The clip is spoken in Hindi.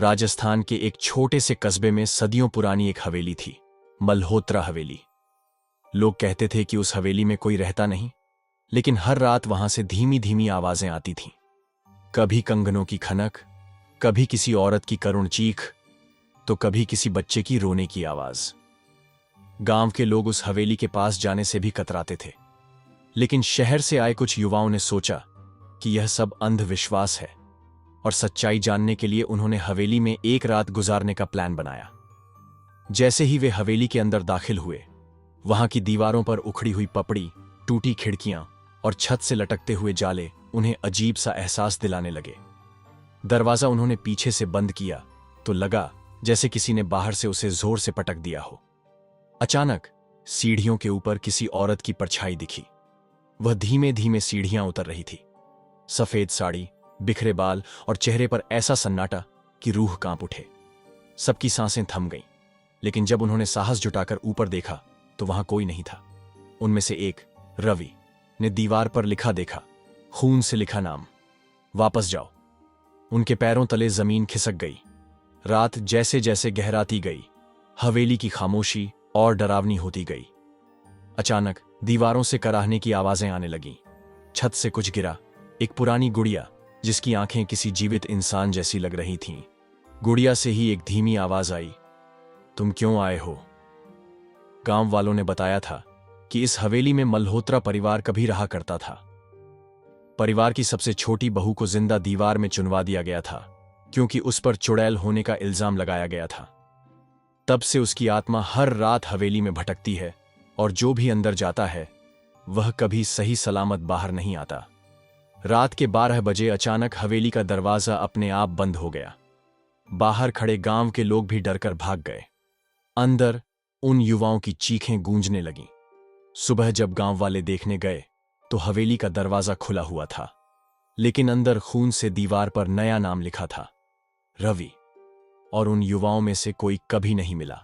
राजस्थान के एक छोटे से कस्बे में सदियों पुरानी एक हवेली थी, मल्होत्रा हवेली। लोग कहते थे कि उस हवेली में कोई रहता नहीं, लेकिन हर रात वहां से धीमी धीमी आवाजें आती थीं। कभी कंगनों की खनक, कभी किसी औरत की करुण चीख, तो कभी किसी बच्चे की रोने की आवाज। गांव के लोग उस हवेली के पास जाने से भी कतराते थे, लेकिन शहर से आए कुछ युवाओं ने सोचा कि यह सब अंधविश्वास है, और सच्चाई जानने के लिए उन्होंने हवेली में एक रात गुजारने का प्लान बनाया। जैसे ही वे हवेली के अंदर दाखिल हुए, वहां की दीवारों पर उखड़ी हुई पपड़ी, टूटी खिड़कियां और छत से लटकते हुए जाले उन्हें अजीब सा एहसास दिलाने लगे। दरवाजा उन्होंने पीछे से बंद किया तो लगा जैसे किसी ने बाहर से उसे जोर से पटक दिया हो। अचानक सीढ़ियों के ऊपर किसी औरत की परछाई दिखी। वह धीमे धीमे सीढ़ियां उतर रही थी। सफेद साड़ी, बिखरे बाल और चेहरे पर ऐसा सन्नाटा कि रूह कांप उठे। सबकी सांसें थम गईं, लेकिन जब उन्होंने साहस जुटाकर ऊपर देखा तो वहां कोई नहीं था। उनमें से एक, रवि, ने दीवार पर लिखा देखा, खून से लिखा नाम, वापस जाओ। उनके पैरों तले जमीन खिसक गई। रात जैसे जैसे गहराती गई, हवेली की खामोशी और डरावनी होती गई। अचानक दीवारों से कराहने की आवाजें आने लगीं। छत से कुछ गिरा। एक पुरानी गुड़िया, जिसकी आंखें किसी जीवित इंसान जैसी लग रही थीं। गुड़िया से ही एक धीमी आवाज आई, तुम क्यों आए हो? गांव वालों ने बताया था कि इस हवेली में मल्होत्रा परिवार कभी रहा करता था। परिवार की सबसे छोटी बहू को जिंदा दीवार में चुनवा दिया गया था, क्योंकि उस पर चुड़ैल होने का इल्जाम लगाया गया था। तब से उसकी आत्मा हर रात हवेली में भटकती है, और जो भी अंदर जाता है वह कभी सही सलामत बाहर नहीं आता। रात के 12 बजे अचानक हवेली का दरवाजा अपने आप बंद हो गया। बाहर खड़े गांव के लोग भी डरकर भाग गए। अंदर उन युवाओं की चीखें गूंजने लगीं। सुबह जब गांव वाले देखने गए तो हवेली का दरवाजा खुला हुआ था, लेकिन अंदर खून से दीवार पर नया नाम लिखा था, रवि। और उन युवाओं में से कोई कभी नहीं मिला।